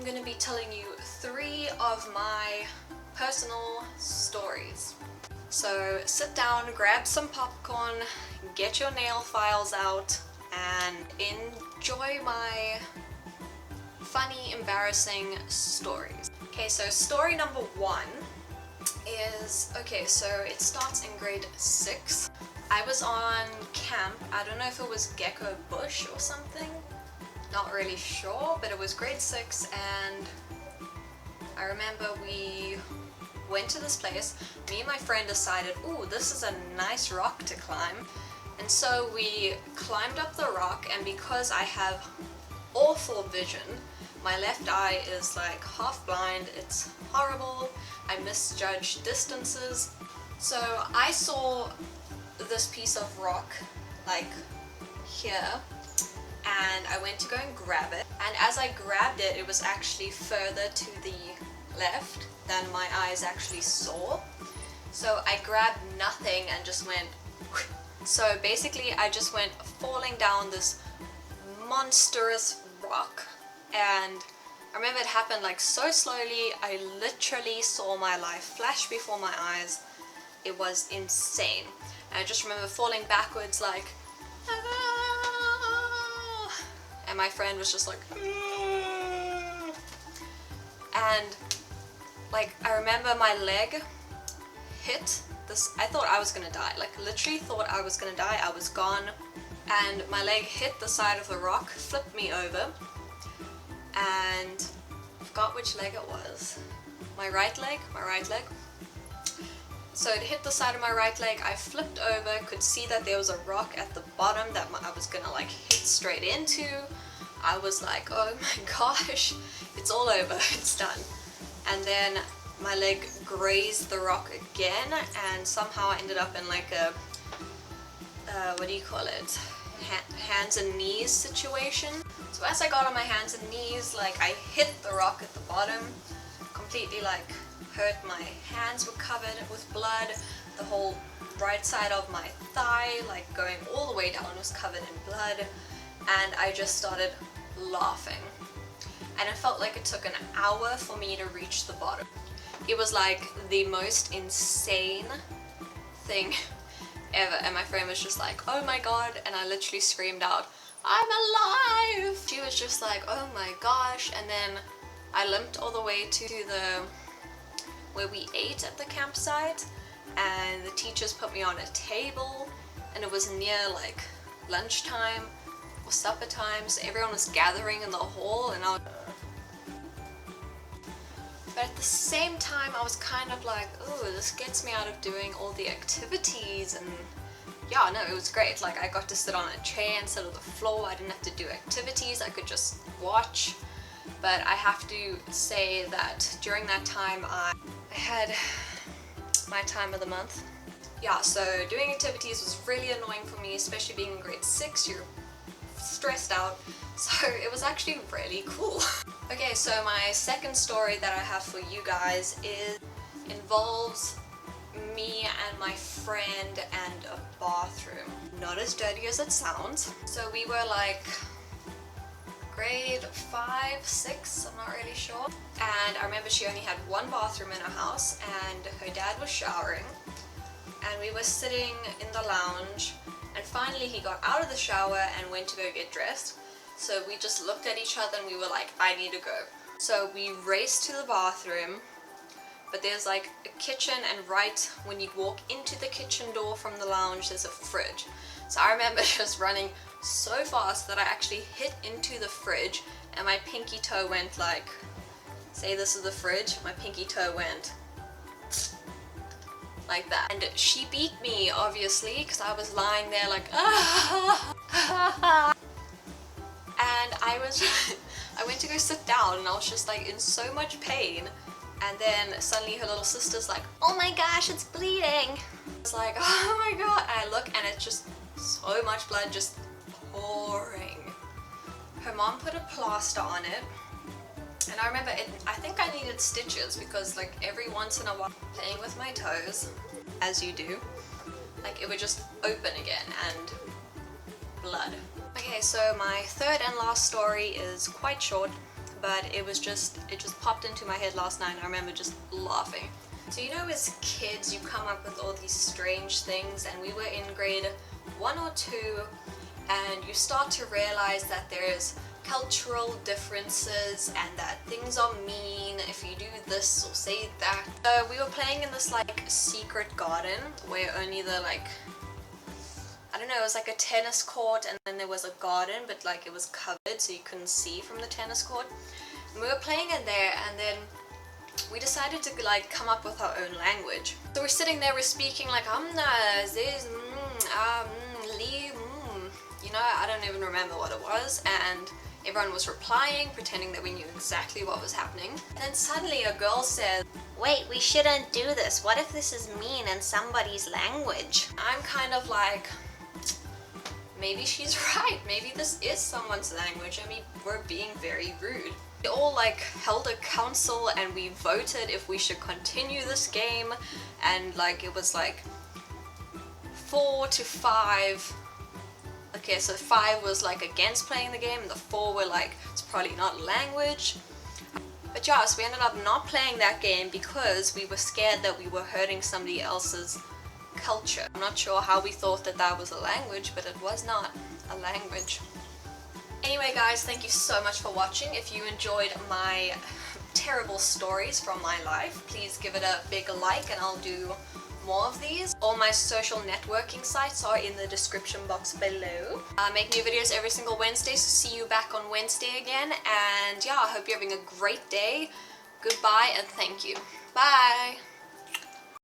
gonna be telling you 3 of my personal stories. So sit down, grab some popcorn, get your nail files out, and enjoy my funny, embarrassing stories. Okay, so story number 1 is, okay, so it starts in grade 6. I was on camp. I don't know if it was Gecko Bush or something. Not really sure, but it was grade 6, and I remember we went to this place. Me and my friend decided, ooh, this is a nice rock to climb. And so we climbed up the rock, and because I have awful vision, my left eye is like half blind, it's horrible, I misjudged distances. So I saw this piece of rock like here, and I went to go and grab it, and as I grabbed it, it was actually further to the left than my eyes actually saw. So I grabbed nothing and just went so basically I just went falling down this monstrous rock, and I remember it happened like so slowly. I literally saw my life flash before my eyes. It was insane. And I just remember falling backwards like ah! And my friend was just like ah! And like I remember my leg hit this. I thought I was gonna die, like literally thought I was gonna die. I was gone, and my leg hit the side of the rock, flipped me over, and I forgot which leg it was. My right leg. So it hit the side of my right leg, I flipped over, could see that there was a rock at the bottom that I was gonna like hit straight into. I was like, oh my gosh, it's all over, it's done. And then my leg grazed the rock again, and somehow I ended up in like a, what do you call it? Hands and knees situation. So as I got on my hands and knees, like I hit the rock at the bottom, completely like hurt. My hands were covered with blood. The whole right side of my thigh, like going all the way down, was covered in blood, and I just started laughing. And it felt like it took an hour for me to reach the bottom. It was like the most insane thing ever, and my friend was just like, oh my god, and I literally screamed out, I'm alive! She was just like, oh my gosh. And then I limped all the way to the where we ate at the campsite, and the teachers put me on a table, and it was near like lunchtime or supper time, so everyone was gathering in the hall, and I was but at the same time I was kind of like, oh, this gets me out of doing all the activities. And yeah, no, it was great. Like I got to sit on a chair instead of the floor. I didn't have to do activities, I could just watch. But I have to say that during that time I had my time of the month. Yeah, so doing activities was really annoying for me, especially being in grade 6, you're stressed out. So it was actually really cool. Okay, so my second story that I have for you guys involves me and my friend and a bathroom. Not as dirty as it sounds. So we were like grade 5, 6, I'm not really sure. And I remember she only had one bathroom in her house, and her dad was showering. And we were sitting in the lounge, and finally he got out of the shower and went to go get dressed. So we just looked at each other and we were like, I need to go. So we raced to the bathroom, but there's like a kitchen, and right when you walk into the kitchen door from the lounge, there's a fridge. So I remember just running so fast that I actually hit into the fridge, and my pinky toe went like, say this is the fridge, my pinky toe went like that. And she beat me, obviously, because I was lying there like, ah. And I went to go sit down, and I was just like in so much pain. And then suddenly her little sister's like, oh my gosh, it's bleeding. It's like, oh my god. And I look, and it's just so much blood just pouring. Her mom put a plaster on it, and I remember I think I needed stitches, because like every once in a while, playing with my toes, as you do, like it would just open again, and blood. Okay, so my third and last story is quite short. but it just popped into my head last night and I remember just laughing. So you know, as kids you come up with all these strange things, and we were in grade 1 or 2 and you start to realize that there's cultural differences and that things are mean if you do this or say that. So we were playing in this like secret garden where only the like, I don't know, it was like a tennis court and then there was a garden, but like it was covered so you couldn't see from the tennis court. And we were playing in there, and then we decided to like come up with our own language. So we're sitting there, we're speaking like you know, I don't even remember what it was, and everyone was replying, pretending that we knew exactly what was happening. And then suddenly a girl said, "Wait, we shouldn't do this. What if this is mean in somebody's language?" I'm kind of like, maybe she's right. Maybe this is someone's language. I mean, we're being very rude. We all like held a council and we voted if we should continue this game, and like it was like 4 to 5. Okay, so 5 was like against playing the game and the 4 were like, it's probably not language. But yeah, so we ended up not playing that game because we were scared that we were hurting somebody else's culture. I'm not sure how we thought that that was a language, but it was not a language. Anyway guys, thank you so much for watching. If you enjoyed my terrible stories from my life, please give it a big like and I'll do more of these. All my social networking sites are in the description box below. I make new videos every single Wednesday, so see you back on Wednesday again. And yeah, I hope you're having a great day. Goodbye and thank you. Bye!